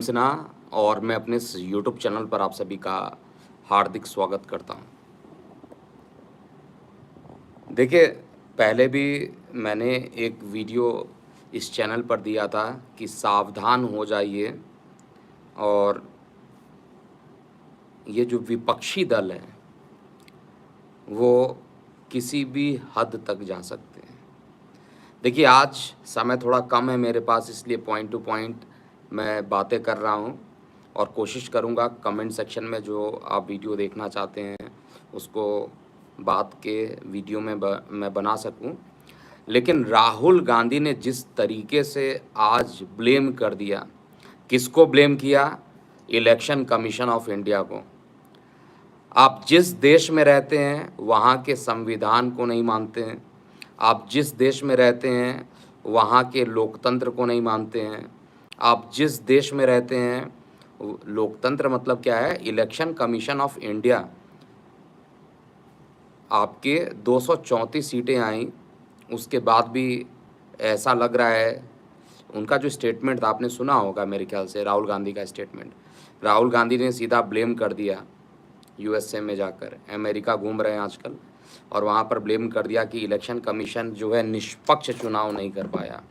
सिन्हा और मैं अपने इस यूट्यूब चैनल पर आप सभी का हार्दिक स्वागत करता हूं। देखिए, पहले भी मैंने एक वीडियो इस चैनल पर दिया था कि सावधान हो जाइए और ये जो विपक्षी दल है, वो किसी भी हद तक जा सकते हैं। देखिए, आज समय थोड़ा कम है मेरे पास, इसलिए पॉइंट टू पॉइंट मैं बातें कर रहा हूं और कोशिश करूंगा कमेंट सेक्शन में जो आप वीडियो देखना चाहते हैं उसको बात के वीडियो में मैं बना सकूं। लेकिन राहुल गांधी ने जिस तरीके से आज ब्लेम कर दिया, किसको ब्लेम किया? इलेक्शन कमीशन ऑफ इंडिया को। आप जिस देश में रहते हैं वहाँ के संविधान को नहीं मानते हैं, आप जिस देश में रहते हैं वहाँ के लोकतंत्र को नहीं मानते हैं, आप जिस देश में रहते हैं लोकतंत्र मतलब क्या है? इलेक्शन कमीशन ऑफ इंडिया आपके 234 सीटें आईं, उसके बाद भी ऐसा लग रहा है। उनका जो स्टेटमेंट था आपने सुना होगा मेरे ख्याल से, राहुल गांधी का स्टेटमेंट। राहुल गांधी ने सीधा ब्लेम कर दिया यूएसए में जाकर, अमेरिका घूम रहे हैं आजकल, और वहाँ पर ब्लेम कर दिया कि इलेक्शन कमीशन जो है निष्पक्ष चुनाव नहीं कर पाया।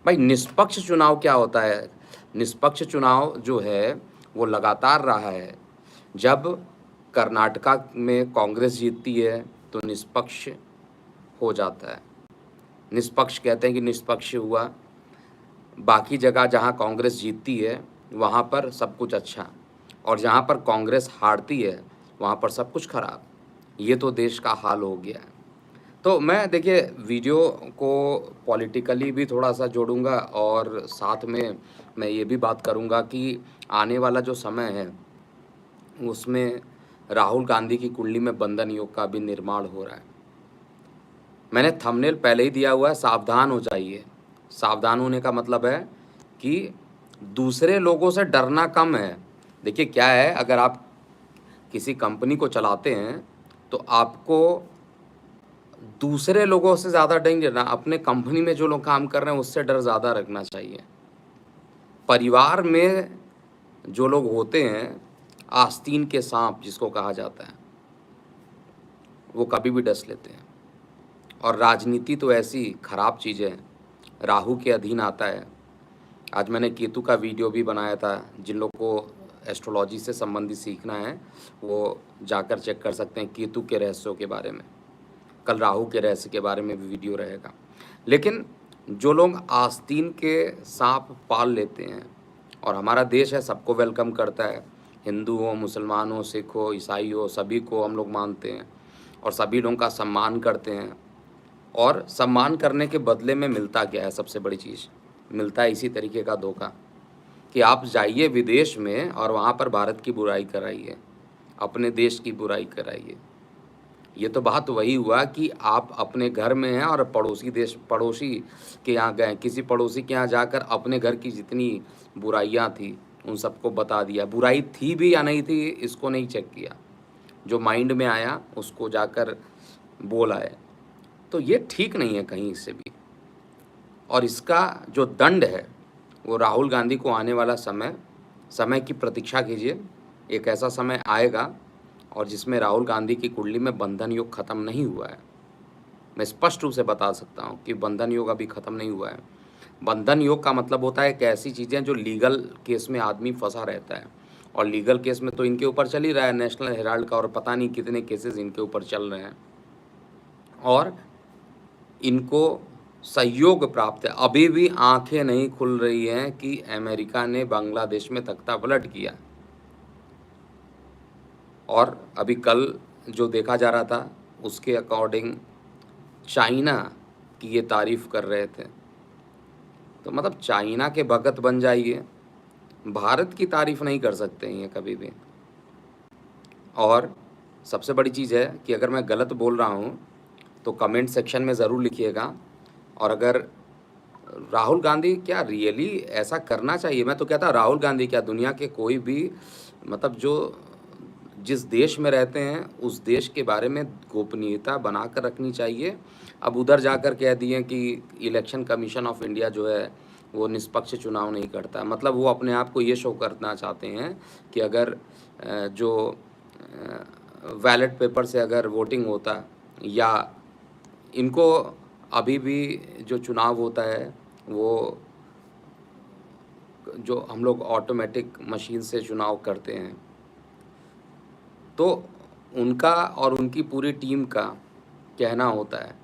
भाई, निष्पक्ष चुनाव क्या होता है? निष्पक्ष चुनाव जो है वो लगातार रहा है। जब कर्नाटका में कांग्रेस जीतती है तो निष्पक्ष हो जाता है, निष्पक्ष कहते हैं कि निष्पक्ष हुआ। बाकी जगह जहाँ कांग्रेस जीतती है वहाँ पर सब कुछ अच्छा, और जहाँ पर कांग्रेस हारती है वहाँ पर सब कुछ खराब। ये तो देश का हाल हो गया है। तो मैं देखिए वीडियो को पॉलिटिकली भी थोड़ा सा जोड़ूंगा और साथ में मैं ये भी बात करूंगा कि आने वाला जो समय है उसमें राहुल गांधी की कुंडली में बंधन योग का भी निर्माण हो रहा है। मैंने थंबनेल पहले ही दिया हुआ है, सावधान हो जाइए। सावधान होने का मतलब है कि दूसरे लोगों से डरना कम है। देखिए क्या है, अगर आप किसी कंपनी को चलाते हैं तो आपको दूसरे लोगों से ज़्यादा डर नहीं डरना, अपने कंपनी में जो लोग काम कर रहे हैं उससे डर ज़्यादा रखना चाहिए। परिवार में जो लोग होते हैं, आस्तीन के सांप जिसको कहा जाता है, वो कभी भी डस लेते हैं। और राजनीति तो ऐसी खराब चीज़ है, राहु के अधीन आता है। आज मैंने केतु का वीडियो भी बनाया था, जिन लोगों को एस्ट्रोलॉजी से संबंधित सीखना है वो जाकर चेक कर सकते हैं केतु के रहस्यों के बारे में। कल राहु के रहस्य के बारे में भी वीडियो रहेगा। लेकिन जो लोग आस्तीन के सांप पाल लेते हैं, और हमारा देश है सबको वेलकम करता है, हिंदू हो, मुसलमान हो, सिख हो, ईसाई हो, सभी को हम लोग मानते हैं और सभी लोगों का सम्मान करते हैं। और सम्मान करने के बदले में मिलता क्या है? सबसे बड़ी चीज़ मिलता है इसी तरीके का धोखा कि आप जाइए विदेश में और वहाँ पर भारत की बुराई कराइए, अपने देश की बुराई कराइए। ये तो बात वही हुआ कि आप अपने घर में हैं और पड़ोसी के यहाँ गए, किसी पड़ोसी के यहाँ जाकर अपने घर की जितनी बुराइयाँ थी उन सबको बता दिया। बुराई थी भी या नहीं थी इसको नहीं चेक किया, जो माइंड में आया उसको जाकर बोला है। तो ये ठीक नहीं है कहीं से भी। और इसका जो दंड है वो राहुल गांधी को आने वाला समय की प्रतीक्षा कीजिए। एक ऐसा समय आएगा और जिसमें राहुल गांधी की कुंडली में बंधन योग खत्म नहीं हुआ है। मैं स्पष्ट रूप से बता सकता हूँ कि बंधन योग अभी खत्म नहीं हुआ है। बंधन योग का मतलब होता है कि ऐसी चीज़ें जो लीगल केस में आदमी फंसा रहता है, और लीगल केस में तो इनके ऊपर चल ही रहा है, नेशनल हेराल्ड का, और पता नहीं कितने केसेस इनके ऊपर चल रहे हैं और इनको सहयोग प्राप्त है। अभी भी आंखें नहीं खुल रही हैं कि अमेरिका ने बांग्लादेश में तख्ता पलट किया। और अभी कल जो देखा जा रहा था उसके अकॉर्डिंग चाइना की ये तारीफ़ कर रहे थे। तो मतलब चाइना के भगत बन जाइए, भारत की तारीफ़ नहीं कर सकते हैं ये कभी भी। और सबसे बड़ी चीज़ है कि अगर मैं गलत बोल रहा हूँ तो कमेंट सेक्शन में ज़रूर लिखिएगा। और अगर राहुल गांधी क्या रियली ऐसा करना चाहिए, मैं तो कहता राहुल गांधी क्या, दुनिया के कोई भी मतलब जो जिस देश में रहते हैं उस देश के बारे में गोपनीयता बनाकर रखनी चाहिए। अब उधर जाकर कह दिए कि इलेक्शन कमीशन ऑफ इंडिया जो है वो निष्पक्ष चुनाव नहीं करता। मतलब वो अपने आप को ये शो करना चाहते हैं कि अगर जो बैलेट पेपर से अगर वोटिंग होता, या इनको अभी भी जो चुनाव होता है वो जो हम लोग ऑटोमेटिक मशीन से चुनाव करते हैं, तो उनका और उनकी पूरी टीम का कहना होता है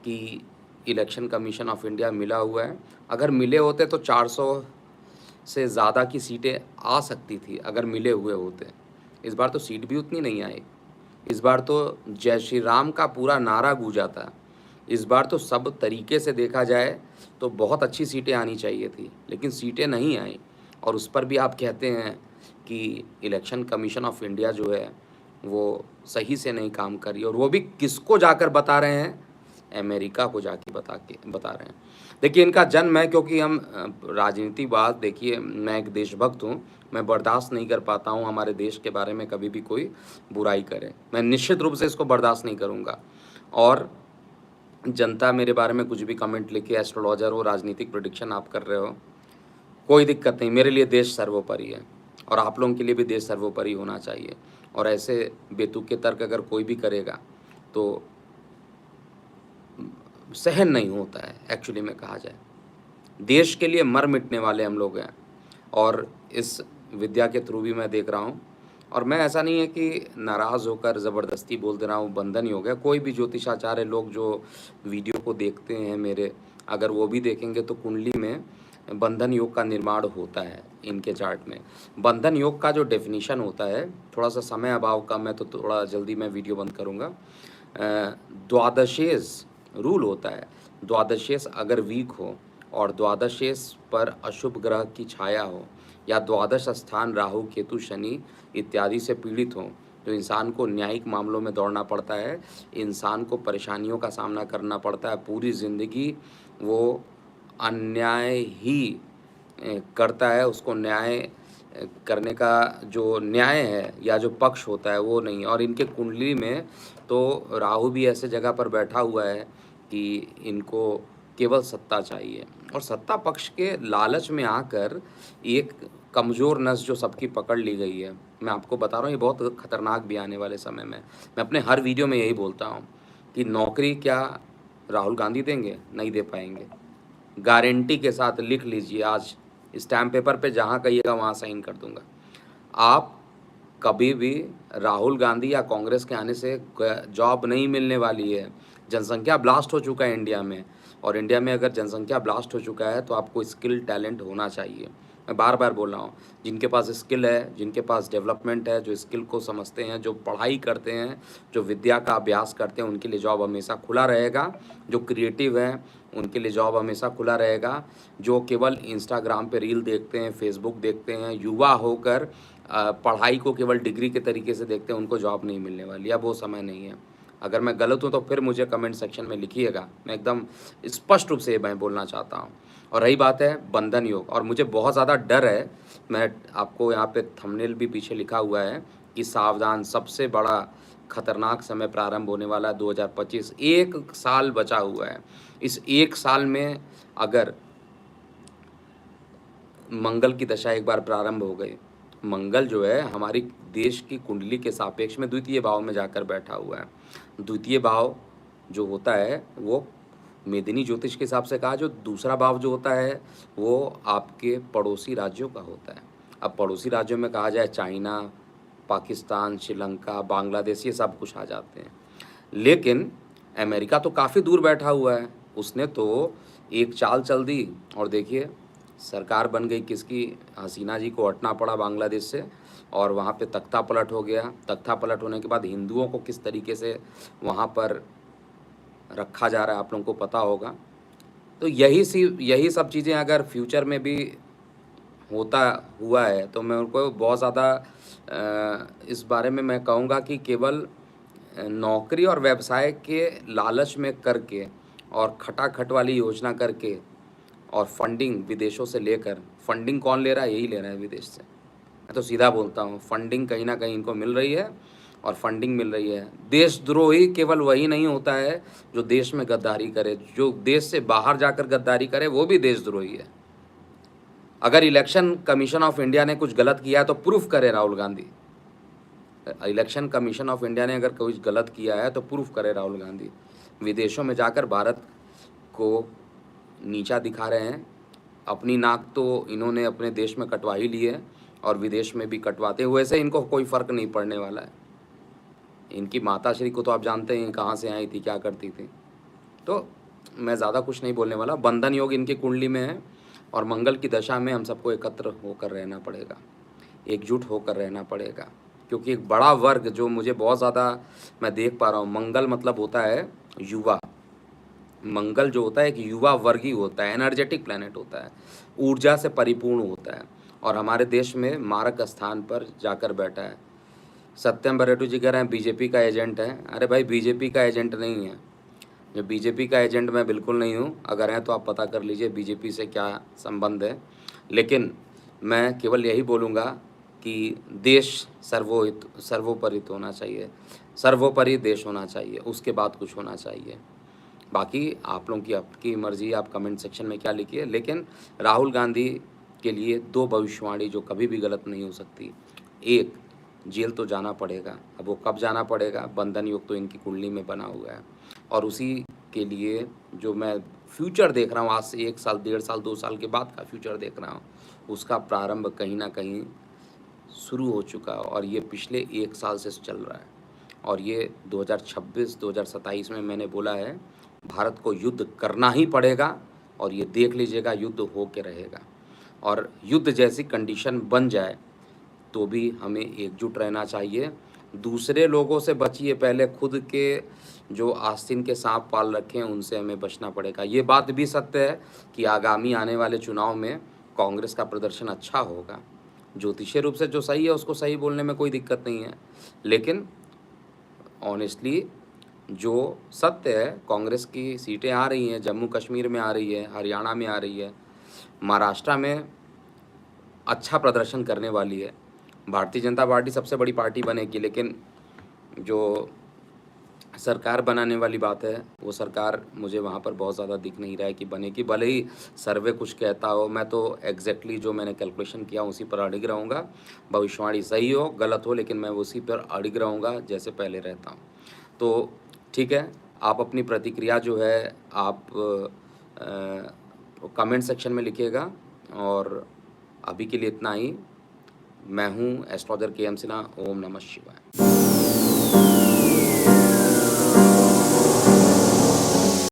कि इलेक्शन कमीशन ऑफ इंडिया मिला हुआ है। अगर मिले होते तो 400 से ज़्यादा की सीटें आ सकती थी अगर मिले हुए होते। इस बार तो सीट भी उतनी नहीं आई। इस बार तो जय श्री राम का पूरा नारा गूंजा था। इस बार तो सब तरीके से देखा जाए तो बहुत अच्छी सीटें आनी चाहिए थी, लेकिन सीटें नहीं आई। और उस पर भी आप कहते हैं कि इलेक्शन कमीशन ऑफ इंडिया जो है वो सही से नहीं काम कर रही, और वो भी किसको जाकर बता रहे हैं? अमेरिका को जाके बता रहे हैं। देखिए, इनका जन्म है, क्योंकि हम राजनीति बात, देखिए मैं एक देशभक्त हूँ, मैं बर्दाश्त नहीं कर पाता हूँ हमारे देश के बारे में कभी भी कोई बुराई करे। मैं निश्चित रूप से इसको बर्दाश्त नहीं करूँगा। और जनता मेरे बारे में कुछ भी कमेंट लिखे, एस्ट्रोलॉजर हो, राजनीतिक प्रेडिक्शन आप कर रहे हो, कोई दिक्कत नहीं। मेरे लिए देश सर्वोपरि है, और आप लोगों के लिए भी देश सर्वोपरि होना चाहिए। और ऐसे बेतुके तर्क अगर कोई भी करेगा तो सहन नहीं होता है। एक्चुअली में कहा जाए, देश के लिए मर मिटने वाले हम लोग हैं। और इस विद्या के थ्रू भी मैं देख रहा हूँ, और मैं ऐसा नहीं है कि नाराज़ होकर ज़बरदस्ती बोल दे रहा हूँ बंधन योग है। कोई भी ज्योतिषाचार्य लोग जो वीडियो को देखते हैं मेरे, अगर वो भी देखेंगे तो कुंडली में बंधन योग का निर्माण होता है। इनके चार्ट में बंधन योग का जो डेफिनेशन होता है, थोड़ा सा समय अभाव कम है तो थोड़ा जल्दी मैं वीडियो बंद करूँगा। द्वादशेष रूल होता है। द्वादशेष अगर वीक हो और द्वादशेष पर अशुभ ग्रह की छाया हो, या द्वादश स्थान राहु केतु शनि इत्यादि से पीड़ित हो, तो इंसान को न्यायिक मामलों में दौड़ना पड़ता है, इंसान को परेशानियों का सामना करना पड़ता है। पूरी ज़िंदगी वो अन्याय ही करता है, उसको न्याय करने का जो न्याय है या जो पक्ष होता है वो नहीं। और इनके कुंडली में तो राहु भी ऐसे जगह पर बैठा हुआ है कि इनको केवल सत्ता चाहिए, और सत्ता पक्ष के लालच में आकर एक कमज़ोर नस जो सबकी पकड़ ली गई है। मैं आपको बता रहा हूँ, ये बहुत खतरनाक भी आने वाले समय में। मैं अपने हर वीडियो में यही बोलता हूँ कि नौकरी क्या राहुल गांधी देंगे? नहीं दे पाएंगे। गारंटी के साथ लिख लीजिए, आज स्टैम्प पेपर पे जहाँ कहिएगा वहाँ साइन कर दूंगा। आप कभी भी राहुल गांधी या कांग्रेस के आने से जॉब नहीं मिलने वाली है। जनसंख्या ब्लास्ट हो चुका है इंडिया में, और इंडिया में अगर जनसंख्या ब्लास्ट हो चुका है तो आपको स्किल टैलेंट होना चाहिए। मैं बार बार बोल रहा हूँ, जिनके पास स्किल है, जिनके पास डेवलपमेंट है, जो स्किल को समझते हैं, जो पढ़ाई करते हैं, जो विद्या का अभ्यास करते हैं, उनके लिए जॉब हमेशा खुला रहेगा। जो क्रिएटिव हैं उनके लिए जॉब हमेशा खुला रहेगा। जो केवल इंस्टाग्राम पे रील देखते हैं, फेसबुक देखते हैं, युवा होकर पढ़ाई को केवल डिग्री के तरीके से देखते हैं, उनको जॉब नहीं मिलने वाली। अब वो समय नहीं है। अगर मैं गलत हूँ तो फिर मुझे कमेंट सेक्शन में लिखिएगा। मैं एकदम स्पष्ट रूप से मैं बोलना चाहता हूँ। और रही बात है बंधन योग, और मुझे बहुत ज़्यादा डर है। मैं आपको यहाँ पे थंबनेल भी पीछे लिखा हुआ है कि सावधान, सबसे बड़ा खतरनाक समय प्रारंभ होने वाला है 2025। 1 साल बचा हुआ है। इस 1 साल में अगर मंगल की दशा एक बार प्रारंभ हो गई, मंगल जो है हमारी देश की कुंडली के सापेक्ष में द्वितीय भाव में जाकर बैठा हुआ है। द्वितीय भाव जो होता है वो मेदिनी ज्योतिष के हिसाब से कहा, जो दूसरा भाव जो होता है वो आपके पड़ोसी राज्यों का होता है। अब पड़ोसी राज्यों में कहा जाए चाइना, पाकिस्तान, श्रीलंका, बांग्लादेश, ये सब कुछ आ जाते हैं। लेकिन अमेरिका तो काफ़ी दूर बैठा हुआ है, उसने तो एक चाल चल दी, और देखिए सरकार बन गई किसकी? हसीना जी को हटना पड़ा बांग्लादेश से, और वहाँ पे तख्ता पलट हो गया। तख्ता पलट होने के बाद हिंदुओं को किस तरीके से वहाँ पर रखा जा रहा है आप लोगों को पता होगा। तो यही सब चीज़ें अगर फ्यूचर में भी होता हुआ है तो मैं उनको बहुत ज़्यादा इस बारे में मैं कहूँगा कि केवल नौकरी और व्यवसाय के लालच में करके, और खटाखट वाली योजना करके, और फंडिंग विदेशों से लेकर, फंडिंग कौन ले रहा है? यही ले रहा है विदेश से। मैं तो सीधा बोलता हूँ, फंडिंग कहीं ना कहीं इनको मिल रही है, और फंडिंग मिल रही है। देशद्रोही केवल वही नहीं होता है जो देश में गद्दारी करे, जो देश से बाहर जाकर गद्दारी करे वो भी देशद्रोही है। अगर इलेक्शन कमीशन ऑफ इंडिया ने कुछ गलत किया है तो प्रूफ करे Rahul Gandhi. Election commission of India ने अगर कुछ गलत किया है तो प्रूफ करे राहुल गांधी। विदेशों में जाकर भारत को नीचा दिखा रहे हैं। अपनी नाक तो इन्होंने अपने देश में कटवा ही ली है और विदेश में भी कटवाते हुए से इनको कोई फ़र्क नहीं पड़ने वाला है। इनकी माताश्री को तो आप जानते हैं कहाँ से आई थी, क्या करती थी। तो मैं ज़्यादा कुछ नहीं बोलने वाला। बंधन योग इनकी कुंडली में है और मंगल की दशा में हम सबको एकत्र होकर रहना पड़ेगा, एकजुट होकर रहना पड़ेगा, क्योंकि एक बड़ा वर्ग जो मुझे बहुत ज़्यादा मैं देख पा रहा हूँ, मंगल मतलब होता है युवा। मंगल जो होता है एक युवा वर्ग ही होता है, एनर्जेटिक प्लैनेट होता है, ऊर्जा से परिपूर्ण होता है और हमारे देश में मारक स्थान पर जाकर बैठा है। सत्यम बरेटू जी कह रहे हैं बीजेपी का एजेंट है। अरे भाई, बीजेपी का एजेंट नहीं है। जो बीजेपी का एजेंट मैं बिल्कुल नहीं हूँ। अगर हैं तो आप पता कर लीजिए बीजेपी से क्या संबंध है। लेकिन मैं केवल यही बोलूँगा कि देश सर्वोपरित होना चाहिए, सर्वोपरि देश होना चाहिए, उसके बाद कुछ होना चाहिए। बाकी आप लोगों की आपकी मर्ज़ी, आप कमेंट सेक्शन में क्या लिखिए। लेकिन राहुल गांधी के लिए दो भविष्यवाणी जो कभी भी गलत नहीं हो सकती। एक, जेल तो जाना पड़ेगा। अब वो कब जाना पड़ेगा, बंधन योग तो इनकी कुंडली में बना हुआ है और उसी के लिए जो मैं फ्यूचर देख रहा हूँ, आज से 1 साल, 1.5 साल, 2 साल के बाद का फ्यूचर देख रहा हूँ, उसका प्रारंभ कहीं ना कहीं शुरू हो चुका है और ये पिछले 1 साल से चल रहा है। और ये 2026-2027 में मैंने बोला है भारत को युद्ध करना ही पड़ेगा और ये देख लीजिएगा युद्ध हो के रहेगा। और युद्ध जैसी कंडीशन बन जाए तो भी हमें एकजुट रहना चाहिए। दूसरे लोगों से बचिए, पहले खुद के जो आस्तीन के सांप पाल रखे हैं उनसे हमें बचना पड़ेगा। ये बात भी सत्य है कि आगामी आने वाले चुनाव में कांग्रेस का प्रदर्शन अच्छा होगा। ज्योतिषीय रूप से जो सही है उसको सही बोलने में कोई दिक्कत नहीं है, लेकिन ऑनेस्टली जो सत्य है, कांग्रेस की सीटें आ रही हैं, जम्मू कश्मीर में आ रही है, हरियाणा में आ रही है, महाराष्ट्र में अच्छा प्रदर्शन करने वाली है। भारतीय जनता पार्टी सबसे बड़ी पार्टी बनेगी, लेकिन जो सरकार बनाने वाली बात है वो सरकार मुझे वहाँ पर बहुत ज़्यादा दिख नहीं रहा है कि बनेगी। भले ही सर्वे कुछ कहता हो, मैं तो एग्जैक्टली जो मैंने कैलकुलेशन किया उसी पर अड़िग रहूँगा। भविष्यवाणी सही हो गलत हो, लेकिन मैं उसी पर अड़िग रहूँगा जैसे पहले रहता हूँ। तो ठीक है, आप अपनी प्रतिक्रिया जो है आप कमेंट सेक्शन में लिखिएगा। और अभी के लिए इतना ही। मैं हूँ एस्ट्रोलॉजर KM सिन्हा। ओम नमः शिवाय।